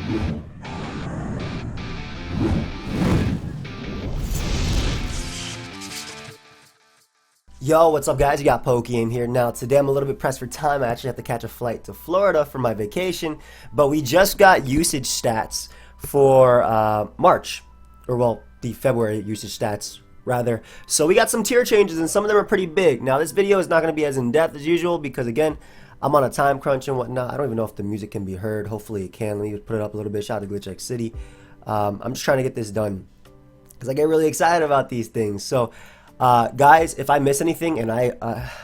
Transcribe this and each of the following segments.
Yo, what's up guys? You got pokeaim here. Now today I'm a little bit pressed for time. I actually have to catch a flight to Florida for my vacation, but we just got usage stats for March, or well, the February usage stats rather. So we got some tier changes and some of them are pretty big. Now this video is not going to be as in-depth as usual because again, I'm on a time crunch and whatnot. I don't even know if the music can be heard. Hopefully it can. Let me put it up a little bit. Shout out to GlitchX City. I'm just trying to get this done because I get really excited about these things. So guys, if I miss anything, and I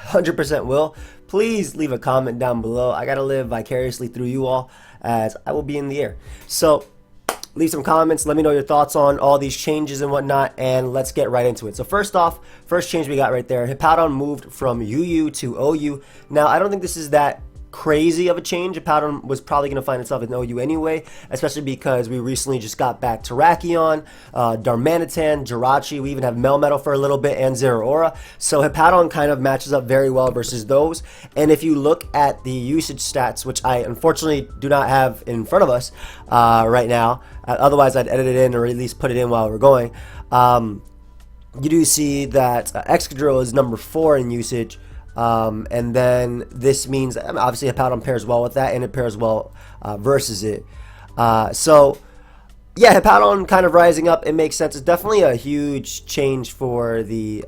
100% will, please leave a comment down below. I gotta live vicariously through you all as I will be in the air. So leave some comments, let me know your thoughts on all these changes and whatnot, and let's get right into it. So first off, first change we got right there, Hippowdon moved from UU to OU. Now I don't think this is that crazy of a change. Hippowdon was probably going to find itself in OU anyway, especially because we recently just got back Terrakion, Darmanitan, Jirachi, we even have Melmetal for a little bit, and Zeraora. So Hippowdon kind of matches up very well versus those. And if you look at the usage stats, which I unfortunately do not have in front of us right now, otherwise I'd edit it in or at least put it in while we're going, you do see that Excadrill is number 4 in usage. And then this means, obviously Hippowdon pairs well with that, and it pairs well versus it. So yeah, Hippowdon kind of rising up, it makes sense. It's definitely a huge change for the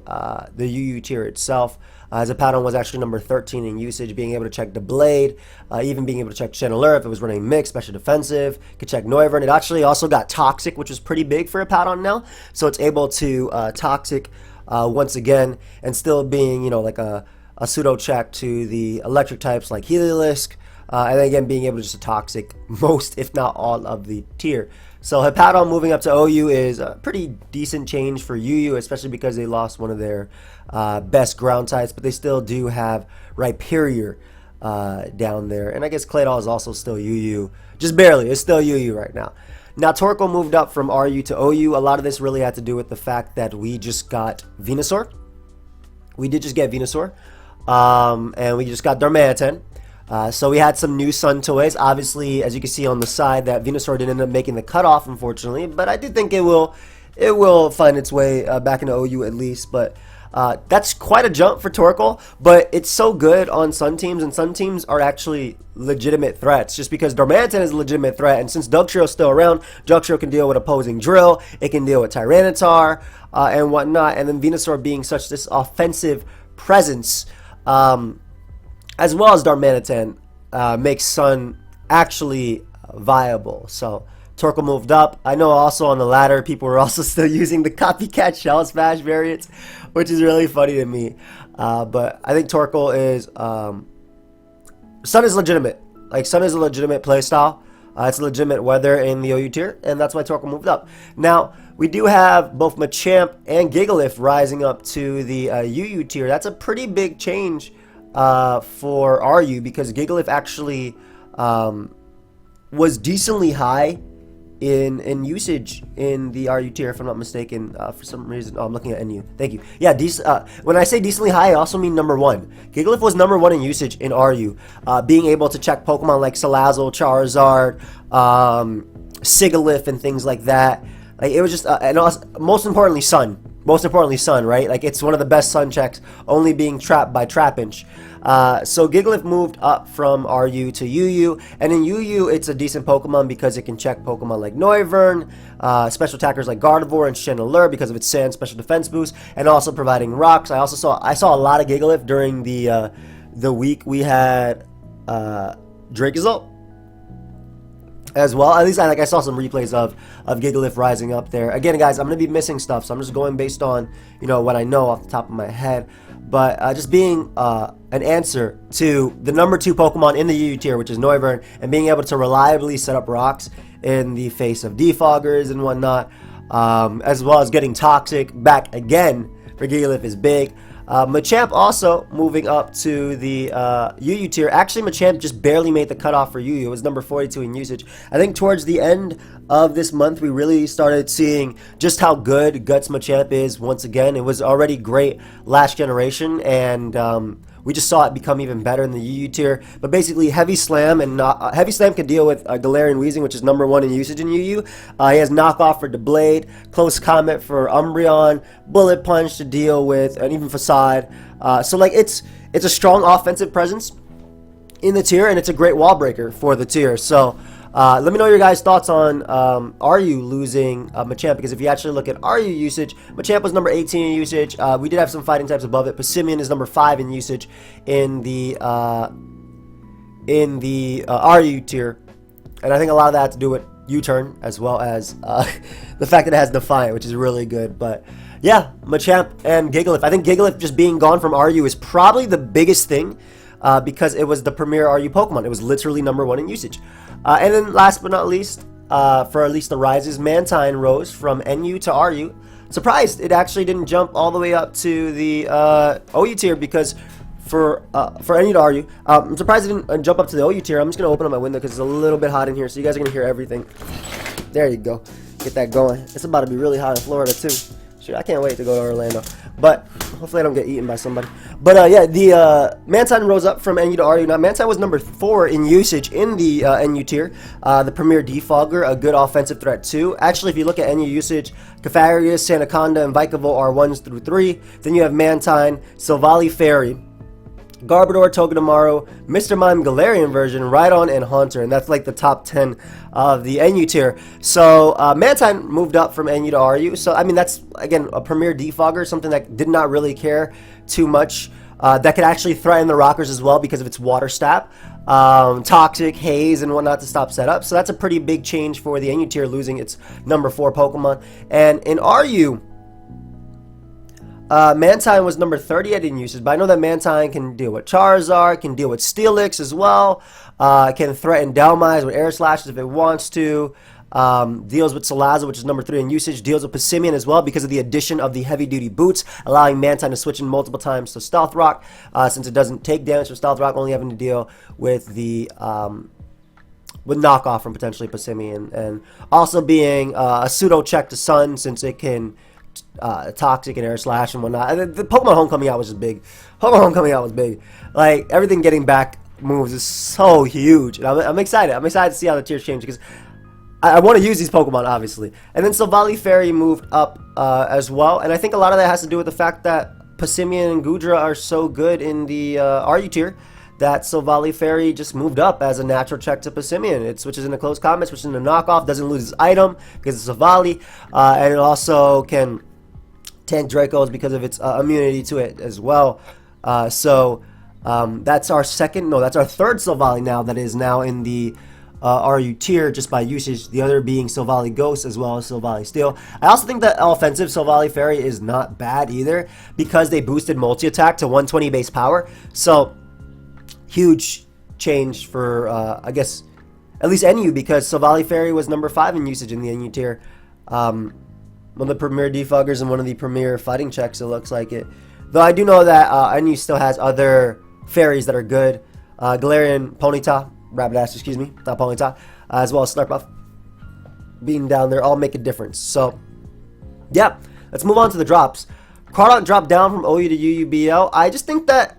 UU tier itself, as Hippowdon was actually number 13 in usage, being able to check the Blade, even being able to check Chandelure if it was running Mix, special defensive, could check Noivern. It actually also got Toxic, which was pretty big for Hippowdon now, so it's able to Toxic once again, and still being, you know, like a pseudo check to the electric types like Heliolisk, and then again being able to just Toxic most, if not all, of the tier. So Hippowdon moving up to OU is a pretty decent change for UU, especially because they lost one of their best ground types, but they still do have Rhyperior down there, and I guess Claydol is also still UU, just barely. It's still UU right now. Now Torkoal moved up from RU to OU. A lot of this really had to do with the fact that we just got Venusaur. We did just get Venusaur. And we just got Darmanitan. So we had some new Sun toys. Obviously, as you can see on the side, that Venusaur didn't end up making the cutoff, unfortunately. But I do think it will find its way back into OU at least. But that's quite a jump for Torkoal. But it's so good on Sun teams, and Sun teams are actually legitimate threats. Just because Darmanitan is a legitimate threat, and since Dugtrio is still around, Dugtrio can deal with opposing Drill. It can deal with Tyranitar and whatnot. And then Venusaur being such this offensive presence, as well as Darmanitan, makes Sun actually viable. So Torkoal moved up. I know also on the ladder people were also still using the copycat Shell Smash variants, which is really funny to me. But I think Torkoal is Sun is legitimate. Like, Sun is a legitimate playstyle. It's a legitimate weather in the OU tier, and that's why Torkoal moved up. Now we do have both Machamp and Gigalith rising up to the UU tier. That's a pretty big change for RU, because Gigalith actually was decently high in usage in the RU tier, if I'm not mistaken. For some reason, I'm looking at NU. Thank you. Yeah, when I say decently high, I also mean number 1. Gigalith was number 1 in usage in RU, being able to check Pokemon like Salazzle, Charizard, Sigilyph, and things like that. Like, it was just, and also, most importantly, Sun. Most importantly, Sun, right? Like, it's one of the best Sun checks, only being trapped by Trapinch. So Gigalith moved up from RU to UU, and in UU, it's a decent Pokemon because it can check Pokemon like Noivern, special attackers like Gardevoir and Chandelure because of its Sand special defense boost, and also providing rocks. I saw a lot of Gigalith during the week we had Dracozolt as well. At least I saw some replays of Gigalith rising up there. Again, guys, I'm going to be missing stuff, so I'm just going based on, you know, what I know off the top of my head. But just being an answer to the number 2 Pokemon in the UU tier, which is Noivern, and being able to reliably set up rocks in the face of defoggers and whatnot, as well as getting Toxic back again for Gigalith is big. Machamp also moving up to the UU tier. Actually, Machamp just barely made the cutoff for UU. It was number 42 in usage. I think towards the end of this month, we really started seeing just how good Guts Machamp is once again. It was already great last generation, and we just saw it become even better in the UU tier. But basically, Heavy Slam Heavy Slam can deal with Galarian Weezing, which is #1 in usage in UU. He has Knockoff for Deblade, Close Combat for Umbreon, Bullet Punch to deal with, and even Facade. So like it's a strong offensive presence in the tier, and it's a great wall breaker for the tier. So let me know your guys' thoughts on RU losing Machamp, because if you actually look at RU usage, Machamp was #18 in usage. We did have some fighting types above it. Passimian is #5 in usage in the RU tier, and I think a lot of that had to do with U-turn, as well as the fact that it has Defiant, which is really good. But yeah, Machamp and Gigalith. I think Gigalith just being gone from RU is probably the biggest thing, because it was the premier RU Pokemon. It was literally #1 in usage. And then last but not least, for at least the rises, Mantine rose from NU to RU. Surprised it actually didn't jump all the way up to the OU tier, because for NU to RU, I'm surprised it didn't jump up to the OU tier. I'm just going to open up my window because it's a little bit hot in here, so you guys are going to hear everything. There you go. Get that going. It's about to be really hot in Florida too. Shoot, I can't wait to go to Orlando. But hopefully I don't get eaten by somebody. But yeah, the Mantine rose up from NU to RU. Now, Mantine was #4 in usage in the NU tier. The premier defogger, a good offensive threat too. Actually, if you look at NU usage, Clefairy, Sandaconda, and Vikavolt are 1s through 3. Then you have Mantine, Sylvally-Fairy, Garbodor, Togedemaru, Mr. Mime Galarian version, Rhydon, and Haunter, and that's like the top 10 of the NU tier. So Mantine moved up from NU to RU. So I mean, that's again a premier defogger, something that did not really care too much. That could actually threaten the Rockers as well because of its Water Stab, Toxic, Haze, and whatnot to stop setup. So that's a pretty big change for the NU tier, losing its #4 Pokemon. And in RU, Mantine was #38 in usage, but I know that Mantine can deal with Charizard, can deal with Steelix as well, can threaten Dhelmise with Air Slashes if it wants to, deals with Salazzle, which is #3 in usage, deals with Passimian as well because of the addition of the heavy-duty boots, allowing Mantine to switch in multiple times to Stealth Rock, since it doesn't take damage from Stealth Rock, only having to deal with the with knockoff from potentially Passimian, and also being a pseudo check to Sun, since it can Toxic and Air Slash and whatnot. And the Pokemon Homecoming out was just big. Pokemon Homecoming out was big. Like, everything getting back moves is so huge, and I'm excited. I'm excited to see how the tiers change, because I want to use these Pokemon, obviously. And then Sylvally-Fairy moved up as well, and I think a lot of that has to do with the fact that Passimian and Goodra are so good in the RU tier that Sylvally-Fairy just moved up as a natural check to Passimian. It switches into Close Combat, switches into Knockoff, doesn't lose its item because it's Sylvally, and it also can tank Dracos because of its immunity to it as well. So that's our third Sylvally now that is now in the RU tier just by usage, the other being Sylvally Ghost as well as Sylvally Steel. I also think that offensive Sylvally-Fairy is not bad either, because they boosted multi-attack to 120 base power. So huge change for, I guess, at least NU, because Sylvally-Fairy was #5 in usage in the NU tier. One of the premier defoggers and one of the premier fighting checks, it looks like it. Though I do know that NU still has other fairies that are good. Galarian Ponyta, Rapidash, excuse me, not Ponyta, as well as Slurpuff being down there, all make a difference. So, yeah, let's move on to the drops. Crawdaunt dropped down from OU to UUBL. I just think that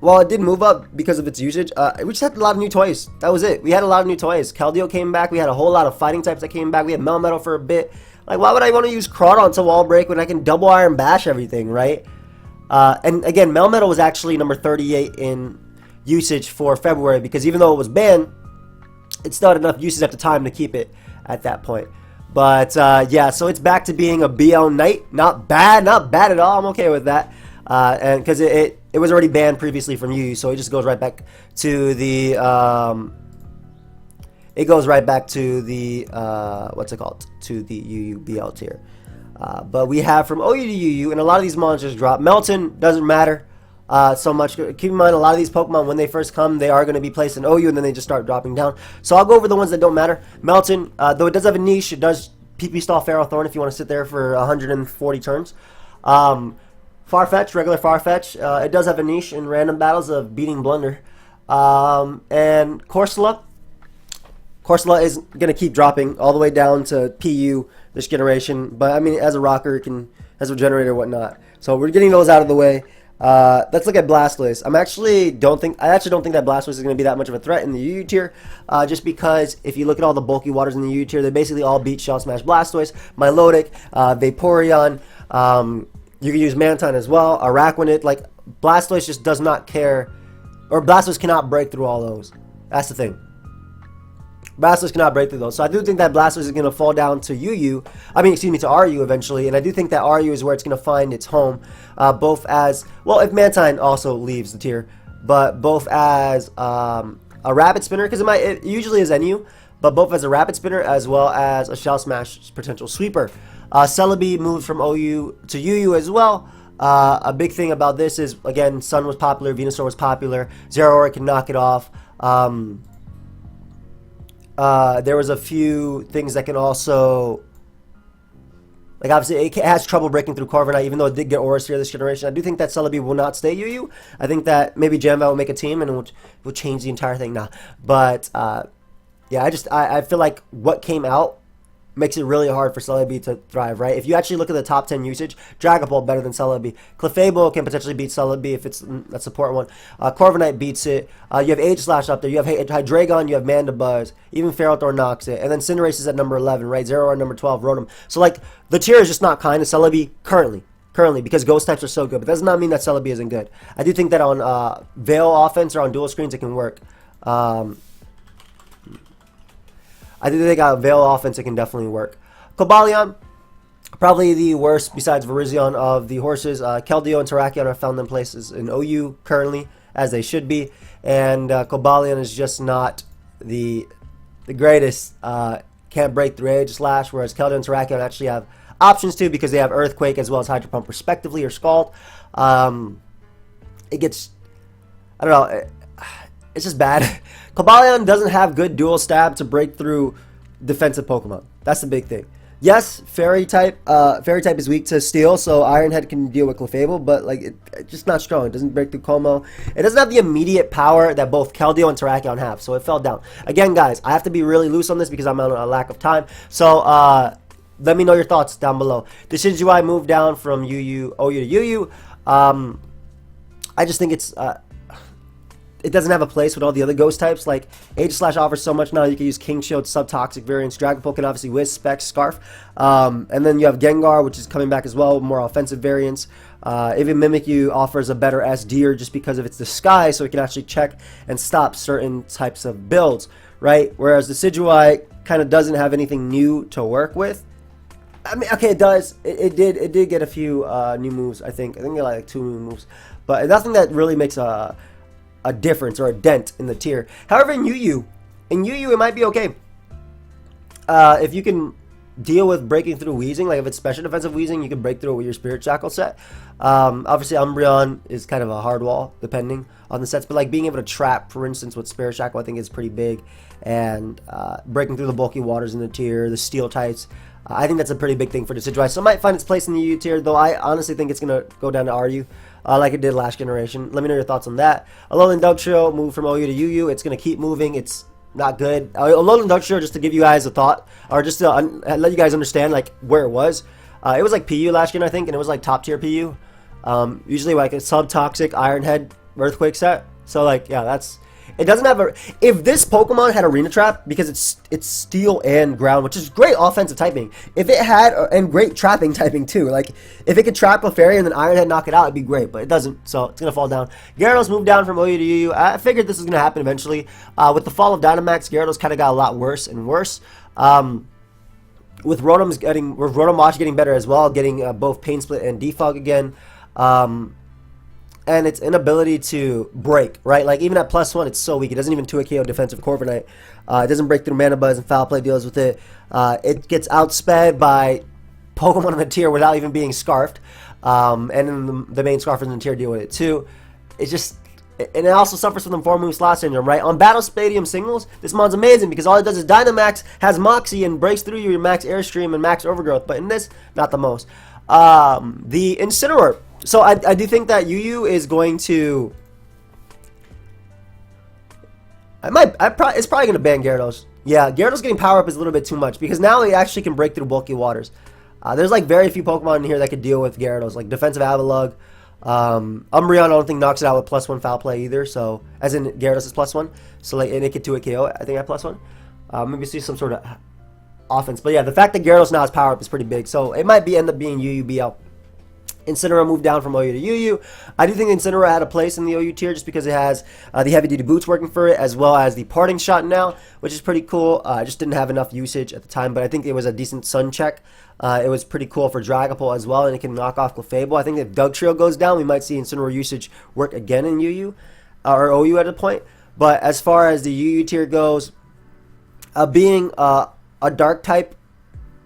while it did move up because of its usage, we just had a lot of new toys. That was it. We had a lot of new toys. Keldeo came back. We had a whole lot of fighting types that came back. We had Melmetal for a bit. Like, why would I want to use Crawdaunt to wall break when I can double Iron Bash everything, right? And again, Melmetal was actually #38 in usage for February, because even though it was banned, it still had enough usage at the time to keep it at that point. But yeah, so it's back to being a BL Knight. Not bad at all. I'm okay with that. And because it was already banned previously from UU, so it just goes right back to the what's it called, to the UUBL tier. But we have from OU to UU, and a lot of these monsters drop. Melton doesn't matter so much. Keep in mind, a lot of these Pokemon, when they first come, they are going to be placed in OU, and then they just start dropping down. So I'll go over the ones that don't matter. Melton, though it does have a niche, it does PP stall Ferrothorn if you want to sit there for 140 turns. Farfetch, regular Farfetch, it does have a niche in random battles of beating Blunder. And Corsola is going to keep dropping all the way down to PU this generation. But, I mean, as a rocker, it can, as a generator, whatnot. So we're getting those out of the way. Let's look at Blastoise. I actually don't think that Blastoise is going to be that much of a threat in the UU tier, just because if you look at all the bulky waters in the UU tier, they basically all beat Shell Smash Blastoise, Milotic, Vaporeon. You can use Mantine as well, Araquanid. Like, Blastoise just does not care, or Blastoise cannot break through all those. That's the thing. Blastoise cannot break through those. So I do think that Blastoise is going to fall down to UU. I mean, excuse me, to RU eventually. And I do think that RU is where it's going to find its home. Both as, well, if Mantine also leaves the tier. But both as a Rapid Spinner, because it usually is NU. But both as a Rapid Spinner as well as a Shell Smash potential sweeper. Celebi moved from OU to UU as well. A big thing about this is, again, Sun was popular, Venusaur was popular. Zeraora can knock it off. There was a few things that can also, like, obviously it has trouble breaking through Corviknight, even though it did get Aura Sphere this generation. I do think that Celebi will not stay UU. I think that maybe Jamval will make a team and it will change the entire thing. Nah, but yeah, I feel like what came out makes it really hard for Celebi to thrive, right? If you actually look at the top 10 usage, Dragapult better than Celebi. Clefable can potentially beat Celebi if it's a support one. Corviknight beats it. You have Aegislash up there. You have Hydreigon, you have Mandibuzz. Even Ferrothorn knocks it. And then Cinderace is at number 11, right? Zeraora number 12, Rotom. So, like, the tier is just not kind to Celebi currently, because ghost types are so good. But that does not mean that Celebi isn't good. I do think that on Veil offense or on dual screens it can work. I think they got Veil offense, it can definitely work. Cobalion, probably the worst besides Virizion of the horses. Keldeo and Terrakion are found in places in OU currently, as they should be. And Cobalion is just not the greatest. Can't break through Aegislash, whereas Keldeo and Terrakion actually have options too, because they have Earthquake as well as Hydro Pump respectively, or Scald. It gets, I don't know, it's just bad. Cobalion doesn't have good dual stab to break through defensive Pokemon. That's the big thing. Yes, Fairy type is weak to Steel, so Ironhead can deal with Clefable, but like it's just not strong. It doesn't break through Como. It doesn't have the immediate power that both Keldeo and Terrakion have, so it fell down. Again, guys, I have to be really loose on this because I'm on a lack of time. So let me know your thoughts down below. Decidueye moved down from OU to UU. I just think it doesn't have a place with all the other ghost types. Like, Aegislash offers so much now. You can use King Shield, Subtoxic variants. Dragapult can obviously Whiz, Specs, Scarf. And then you have Gengar, which is coming back as well, more offensive variants. Even Mimikyu offers a better S-Deer just because of its disguise, so it can actually check and stop certain types of builds, right? Whereas the Decidueye kind of doesn't have anything new to work with. I mean, okay, it does. It did get a few new moves, I think. I think it got like 2 new moves. But nothing that really makes a difference or a dent in the tier. However, in UU it might be okay. If you can deal with breaking through Weezing, like if it's special defensive Weezing, you can break through it with your Spirit Shackle set. Obviously, Umbreon is kind of a hard wall, depending on the sets, but like being able to trap, for instance, with Spirit Shackle, I think is pretty big. And breaking through the bulky waters in the tier, the Steel types, I think that's a pretty big thing for Decidueye. So it might find its place in the UU tier, though I honestly think it's going to go down to RU. Like it did last generation. Let me know your thoughts on that. Alolan Dugtrio moved from OU to UU. It's going to keep moving. It's not good. Alolan Dugtrio, just to give you guys a thought, or just to let you guys understand like where it was like PU last year, I think, and it was like top tier PU. Usually like a Subtoxic Ironhead Earthquake set. So like, yeah, that's... It doesn't have a... If this Pokemon had Arena Trap, because it's Steel and Ground, which is great offensive typing. If it had... And great trapping typing, too. Like, if it could trap a Fairy and then Ironhead knock it out, it'd be great. But it doesn't, so it's going to fall down. Gyarados moved down from OU to UU. I figured this was going to happen eventually. With the fall of Dynamax, Gyarados kind of got a lot worse and worse. With Rotom getting better as well, getting both Pain Split and Defog again. And its inability to break, right? Like, even at +1, it's so weak. It doesn't even 2 KO defensive Corviknight. It doesn't break through Mandibuzz, and Foul Play deals with it. It gets outsped by Pokemon in the tier without even being Scarfed. And then the main Scarfers in the tier deal with it, too. It's just... And it also suffers from the 4-move slot syndrome, right? On Battle Stadium singles, this mon's amazing because all it does is Dynamax, has Moxie, and breaks through your Max Airstream and Max Overgrowth. But in this, not the most. The Incineroar. So I do think that UU is going to... It's probably going to ban Gyarados. Yeah, Gyarados getting power up is a little bit too much because now it actually can break through bulky waters. There's like very few Pokemon in here that could deal with Gyarados, like defensive Avalugg. Umbreon I don't think knocks it out with +1 foul play either, so as in Gyarados is +1, so like, and it could 2-hit KO I think at +1. Maybe see some sort of offense, but yeah, the fact that Gyarados now has power up is pretty big, so it might end up being UUBL. Incineroar moved down from OU to UU. I do think Incineroar had a place in the OU tier just because it has the heavy-duty boots working for it, as well as the parting shot now, which is pretty cool. I just didn't have enough usage at the time, but I think it was a decent sun check. It was pretty cool for Dragapult as well, and it can knock off Clefable. I think if Dugtrio goes down, we might see Incineroar usage work again in UU, or OU at a point. But as far as the UU tier goes, being a dark type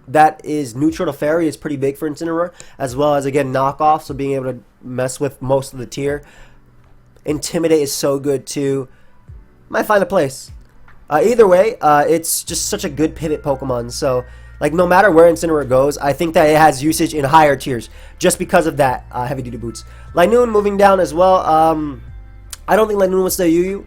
that is neutral to Fairy is pretty big for Incineroar, as well as, again, knockoff, so being able to mess with most of the tier. Intimidate is so good, too. Might find a place. Either way, it's just such a good pivot Pokemon, so, like, no matter where Incineroar goes, I think that it has usage in higher tiers, just because of that heavy-duty boots. Linoone moving down as well. I don't think Linoone will stay UU.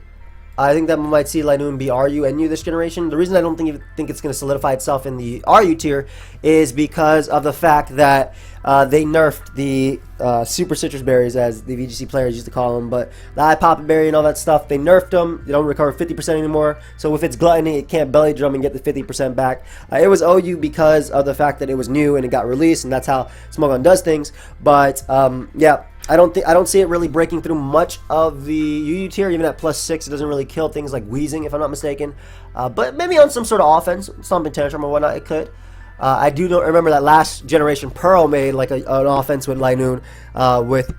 I think that we might see Linoone be RU and U this generation. The reason I don't think it's going to solidify itself in the RU tier is because of the fact that they nerfed the Super Citrus Berries, as the VGC players used to call them, but the Eye Poppin' Berry and all that stuff, they nerfed them. They don't recover 50% anymore, so if it's Gluttony, it can't Belly Drum and get the 50% back. It was OU because of the fact that it was new and it got released, and that's how Smogon does things, but yeah. I don't see it really breaking through much of the UU tier. Even at +6, it doesn't really kill things like Wheezing, if I'm not mistaken. But maybe on some sort of offense, Stomping Tantrum or whatnot, it could. I do not remember that last generation Pearl made like an offense with Linoone, with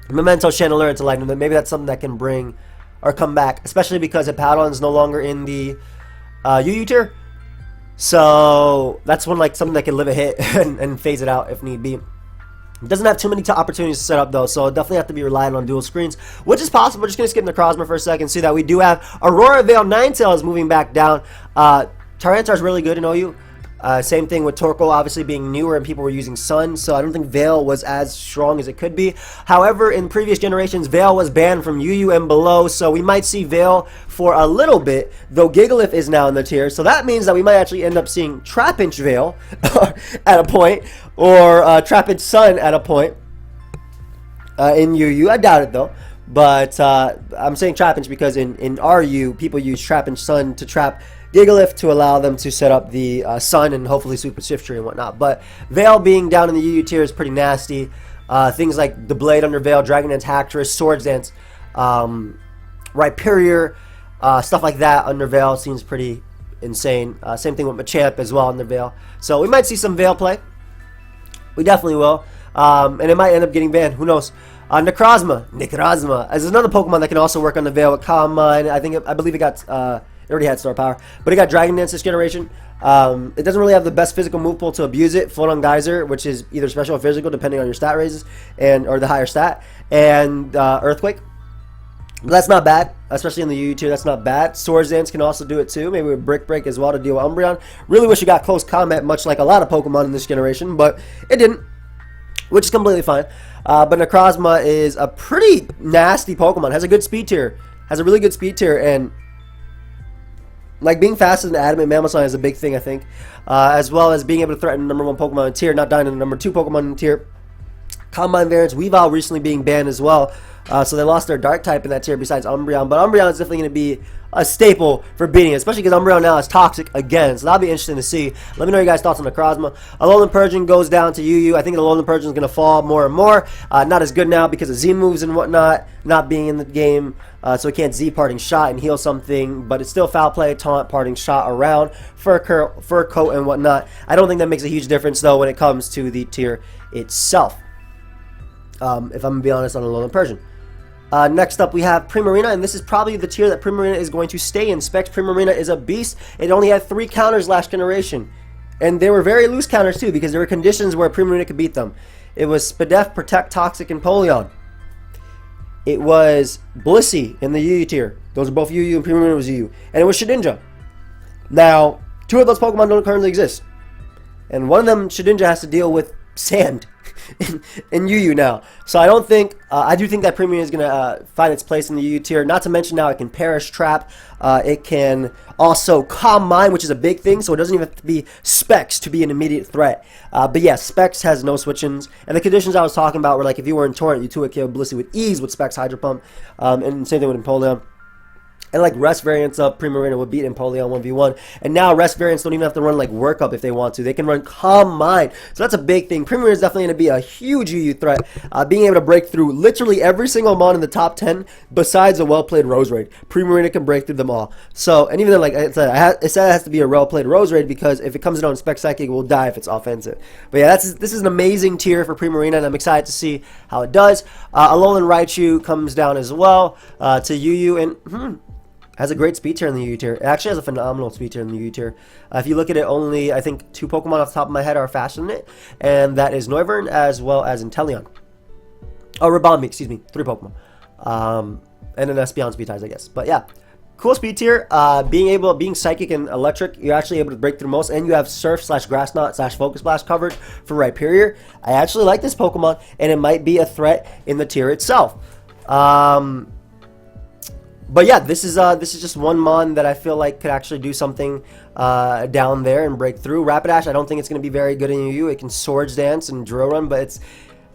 Memento Chandelure into Linoone. Maybe that's something that can bring or come back, especially because Hippowdon is no longer in the UU tier. So that's one like something that can live a hit and phase it out if need be. It doesn't have too many opportunities to set up, though, so definitely have to be relying on dual screens, which is possible. We're just going to skip Necrozma for a second, see that we do have Aurora Veil Ninetales moving back down. Tyranitar is really good in OU. Same thing with Torkoal obviously being newer and people were using Sun, so I don't think Veil was as strong as it could be. However, in previous generations, Veil was banned from UU and below, so we might see Veil for a little bit, though Gigalith is now in the tier, so that means that we might actually end up seeing Trapinch Veil at a point, or Trapinch Sun at a point in UU. I doubt it, though. But I'm saying Trapinch because in RU, people use Trapinch Sun to trap Gigalith to allow them to set up the Sun and hopefully Super Shift Tree and whatnot. But Veil being down in the UU tier is pretty nasty. Things like the Blade under Veil, Dragon Dance, Hacktress, Swords Dance, Rhyperior, stuff like that under Veil seems pretty insane. Same thing with Machamp as well under Veil. So we might see some Veil play. We definitely will. And it might end up getting banned. Who knows? Necrozma. As another Pokemon that can also work on the Veil with Calm Mind. I believe it got... it already had Star Power, but it got Dragon Dance this generation. It doesn't really have the best physical move pool to abuse it. Float on Geyser, which is either special or physical, depending on your stat raises or the higher stat, and Earthquake. But that's not bad, especially in the UU tier. That's not bad. Swords Dance can also do it too, maybe with Brick Break as well to deal with Umbreon. Really wish it got Close Combat, much like a lot of Pokemon in this generation, but it didn't, which is completely fine. But Necrozma is a pretty nasty Pokemon. Has a good speed tier. Has a really good speed tier, and like being faster than Adamant Mammoth is a big thing, I think. As well as being able to threaten the #1 Pokemon in tier, not dying to the #2 Pokemon in tier. Combine variants, Weavile recently being banned as well. So they lost their Dark type in that tier besides Umbreon. But Umbreon is definitely going to be a staple for beating it, especially because Umbreon now is Toxic again. So that'll be interesting to see. Let me know your guys' thoughts on Necrozma. Alolan Persian goes down to UU. I think Alolan Persian is going to fall more and more. Not as good now because of Z moves and whatnot not being in the game. So it can't Z Parting Shot and heal something. But it's still Foul Play, Taunt, Parting Shot around, Fur Coat and whatnot. I don't think that makes a huge difference though when it comes to the tier itself. If I'm going to be honest on Alolan Persian. Next up, we have Primarina, and this is probably the tier that Primarina is going to stay in. Specs Primarina is a beast. It only had 3 counters last generation. And they were very loose counters, too, because there were conditions where Primarina could beat them. It was Spadef, Protect, Toxic, and Polion. It was Blissey in the UU tier. Those are both UU, and Primarina was UU. And it was Shedinja. Now, 2 of those Pokemon don't currently exist. And one of them, Shedinja, has to deal with sand. in UU now. So I don't think, I do think that Primarina is going to find its place in the UU tier. Not to mention now it can Perish Trap. It can also Calm Mind, which is a big thing, so it doesn't even have to be Specs to be an immediate threat. But yeah, Specs has no switch-ins. And the conditions I was talking about were like if you were in Torrent, you 2-hit KO Blissey with ease with Specs Hydro Pump. And same thing with Empoleon. And like rest variants of Primarina would beat Empoleon 1v1. And now rest variants don't even have to run like Workup if they want to. They can run Calm Mind. So that's a big thing. Primarina is definitely going to be a huge UU threat. Being able to break through literally every single mon in the top 10 besides a well-played Rose Raid. Primarina can break through them all. So, and even then, like I said, it has to be a well-played Rose Raid because if it comes in on Spec Psychic, it will die if it's offensive. But yeah, this is an amazing tier for Primarina, and I'm excited to see how it does. Alolan Raichu comes down as well to UU, and has a great speed tier in the UU tier. It actually has a phenomenal speed tier in the UU tier. If you look at it, only I think 2 Pokemon off the top of my head are faster than it, and that is Noivern as well as Inteleon. Oh, Ribombee, excuse me, 3 Pokemon. And then Espeon speed ties, I guess. But yeah, cool speed tier. Being Psychic and Electric, you're actually able to break through most, and you have Surf/Grass Knot/Focus Blast covered for Rhyperior. I actually like this Pokemon, and it might be a threat in the tier itself. But yeah, this is just one mon that I feel like could actually do something down there and break through. Rapidash, I don't think it's going to be very good in UU. It can Swords Dance and Drill Run, but it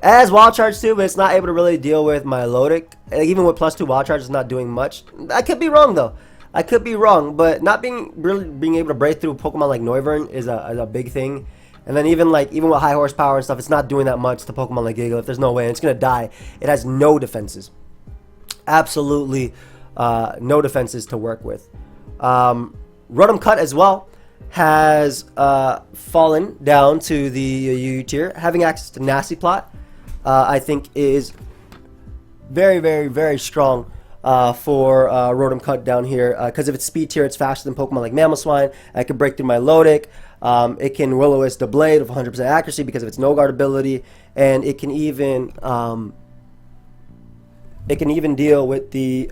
has Wild Charge too, but it's not able to really deal with Milotic. Like, even with +2 Wild Charge, it's not doing much. I could be wrong though. I could be wrong, but not being able to break through Pokemon like Noivern is a big thing. And then even with high horsepower and stuff, it's not doing that much to Pokemon like Gigalith. There's no way, and it's going to die. It has no defenses. Absolutely no defenses to work with. Rotom-Cut as well has fallen down to the UU tier. Having access to Nasty Plot, I think is very, very, very strong for Rotom-Cut down here. Because of its speed tier, it's faster than Pokemon like Mamoswine. It can break through Milotic. It can Will-O-Wisp the Blade with 100% accuracy because of its No Guard ability. And it can even deal with the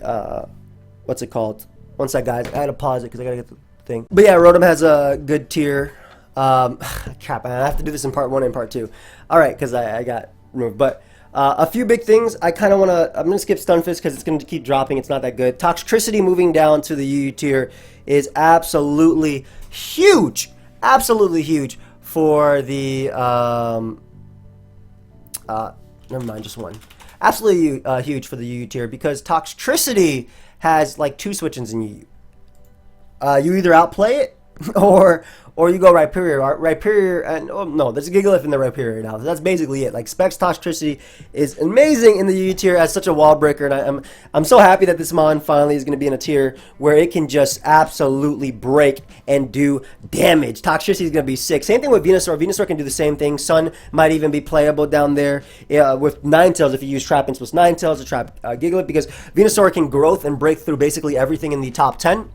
what's it called? One sec, guys. I had to pause it because I gotta get the thing. But yeah, Rotom has a good tier. Crap, I have to do this in part 1 and part 2. All right, because I got removed. But a few big things. I'm gonna skip Stunfisk because it's gonna keep dropping. It's not that good. Toxicity moving down to the UU tier is absolutely huge. Absolutely huge for the never mind, just one. Absolutely huge for the UU tier because Toxicity has like 2 switch-ins in UU. You either outplay it or you go Rhyperior, and oh no, there's a Gigalith in the Rhyperior now. So that's basically it. Like Specs Toxicity is amazing in the UU tier as such a wall breaker, and I'm so happy that this mon finally is going to be in a tier where it can just absolutely break and do damage. Toxicity is going to be sick. Same thing with Venusaur. Venusaur can do the same thing. Sun might even be playable down there with Ninetales if you use Trap Ins plus Ninetales to trap Gigalith, because Venusaur can growth and break through basically everything in the top 10.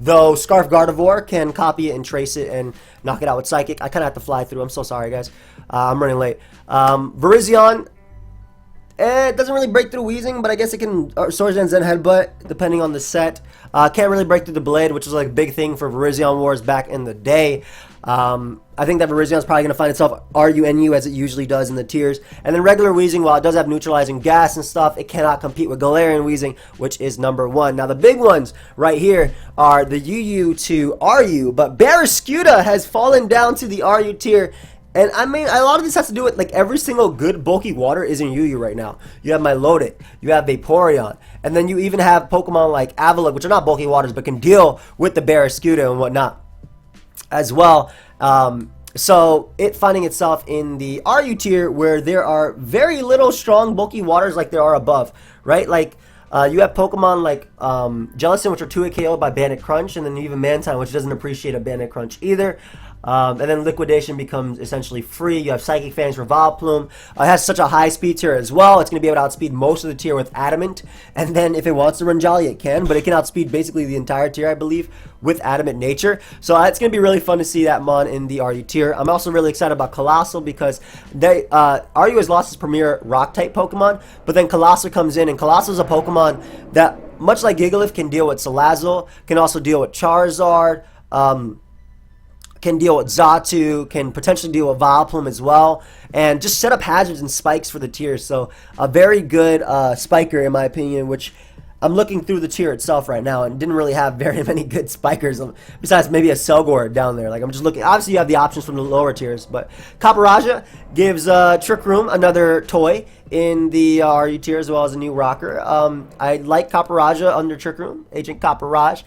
Though Scarf Gardevoir can copy it and trace it and knock it out with Psychic. I kind of have to fly through. I'm so sorry, guys. I'm running late. Virizion, it doesn't really break through Weezing, but I guess it can Swords Dance and Headbutt, depending on the set. Can't really break through the Blade, which was like a big thing for Virizion Wars back in the day. I think that Virizion is probably going to find itself RUNU as it usually does in the tiers. And then regular Weezing, while it does have neutralizing gas and stuff, it cannot compete with Galarian Weezing, which is number 1. Now the big ones right here are the UU to RU, but Barraskewda has fallen down to the RU tier. And I mean, a lot of this has to do with like every single good bulky water is in UU right now. You have Milotic, you have Vaporeon, and then you even have Pokemon like Avalugg, which are not bulky waters, but can deal with the Barraskewda and whatnot as well. So it finding itself in the RU tier where there are very little strong bulky waters like there are above, right? Like you have Pokemon like Jellicent, which are 2-hit KO by Bandit Crunch, and then you have Mantine, which doesn't appreciate a Bandit Crunch either. And then Liquidation becomes essentially free. You have Psychic Fangs for Vileplume. It has such a high speed tier as well. It's going to be able to outspeed most of the tier with Adamant. And then if it wants to run Jolly, it can. But it can outspeed basically the entire tier, I believe, with Adamant Nature. So it's going to be really fun to see that mon in the RU tier. I'm also really excited about Colossal because RU has lost its premier Rock-type Pokemon. But then Colossal comes in, and Colossal is a Pokemon that, much like Gigalith, can deal with Salazzle, can also deal with Charizard, can deal with Xatu, can potentially deal with Vileplume as well, and just set up hazards and spikes for the tier. So a very good spiker in my opinion, which I'm looking through the tier itself right now and didn't really have very many good spikers besides maybe a Selgor down there. Like I'm just looking, obviously you have the options from the lower tiers, but Copperajah gives Trick Room another toy in the RU tier as well as a new rocker. I like Copperajah under Trick Room, Agent Copperaj,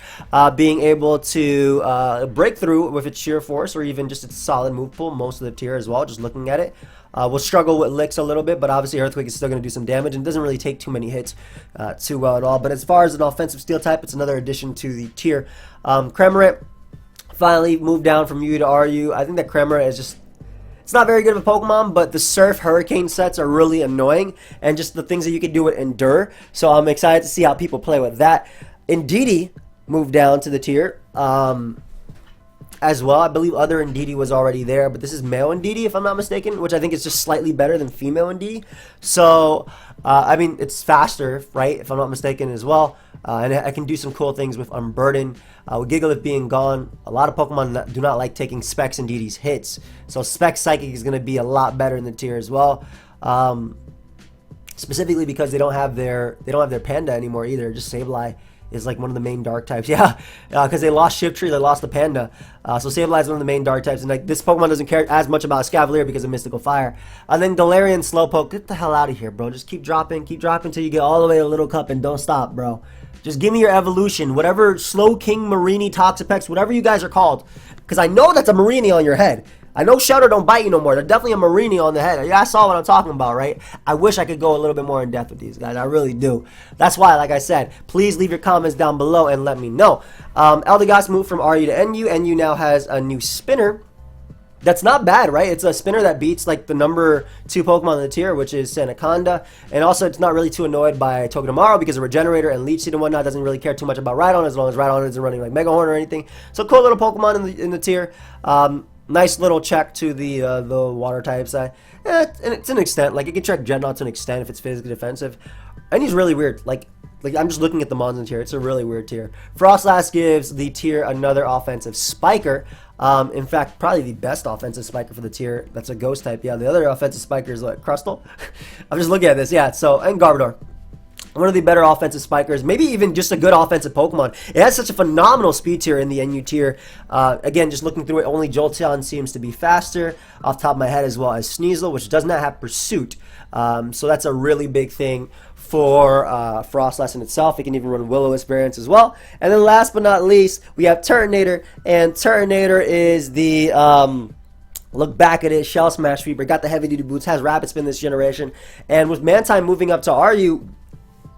being able to break through with its sheer force or even just its solid move pool most of the tier as well, just looking at it. We'll struggle with licks a little bit, but obviously Earthquake is still going to do some damage and doesn't really take too many hits too well at all. But as far as an offensive steel type, it's another addition to the tier. Cramorant finally moved down from UU to RU. I think that Cramorant is just, it's not very good of a Pokemon, but the Surf Hurricane sets are really annoying, and just the things that you can do with Endure. So I'm excited to see how people play with that. Indeedee moved down to the tier. As well, I believe other Indeedee was already there, but this is male Indeedee if I'm not mistaken, which I think is just slightly better than female Indeedee. So, I mean, it's faster, right, if I'm not mistaken as well, and I can do some cool things with Unburden. With Gigalith being gone, a lot of Pokemon do not like taking Specs Indeedee's hits, so Specs Psychic is going to be a lot better in the tier as well. Specifically because they don't have their Panda anymore either, just Sableye is like one of the main dark types. Yeah, because they lost Shiftry, they lost the Panda. So Sableye is one of the main dark types, and like this Pokemon doesn't care as much about Scavalier because of Mystical Fire. And then Galarian Slowpoke, get the hell out of here, bro. Just keep dropping until you get all the way to Little Cup and don't stop, bro. Just give me your evolution, whatever Slow King, Marini, Toxapex, whatever you guys are called, because I know that's a Marini on your head. I know Shadow don't bite you no more. They're definitely a Marini on the head. Yeah, I saw what I'm talking about, right? I wish I could go a little bit more in depth with these guys. I really do. That's why, like I said, please leave your comments down below and let me know. Eldegoss moved from RU to NU. NU now has a new spinner. That's not bad, right? It's a spinner that beats like the number 2 Pokemon in the tier, which is Sandaconda. And also, it's not really too annoyed by Togedemaru because of Regenerator and Leech Seed and whatnot. Doesn't really care too much about Rhydon as long as Rhydon isn't running like Mega Horn or anything. So cool little Pokemon in the tier. Nice little check to the water types. And it's an extent. Like, it can check Dreadnought to an extent if it's physically defensive. And he's really weird. Like I'm just looking at the mons in tier. It's a really weird tier. Frostlass gives the tier another offensive spiker. In fact, probably the best offensive spiker for the tier. That's a ghost type. Yeah, the other offensive spiker is what? Crustle? I'm just looking at this. Yeah, so, and Garbodor. One of the better offensive spikers, maybe even just a good offensive Pokemon. It has such a phenomenal speed tier in the NU tier. Again, just looking through it, only Jolteon seems to be faster off the top of my head, as well as Sneasel, which does not have Pursuit. So that's a really big thing for Frostlass in itself. It can even run Will-O-Wisp variants as well. And then last but not least, we have Turtonator, and Turtonator is the... look back at it, Shell Smash Fever, got the heavy duty boots, has Rapid Spin this generation, and with Mantine moving up to RU,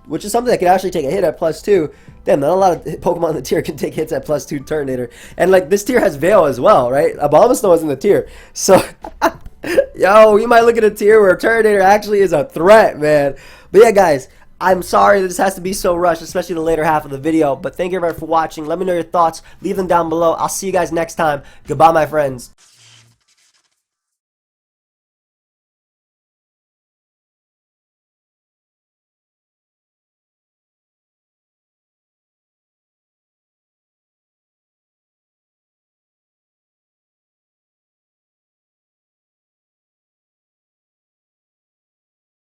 which is something that can actually take a hit at +2. Damn, not a lot of Pokemon in the tier can take hits at +2 Turtonator. And like this tier has Veil as well, right? Abomasnow is in the tier. So, yo, we might look at a tier where Turtonator actually is a threat, man. But yeah, guys, I'm sorry that this has to be so rushed, especially the later half of the video. But thank you everybody for watching. Let me know your thoughts. Leave them down below. I'll see you guys next time. Goodbye, my friends.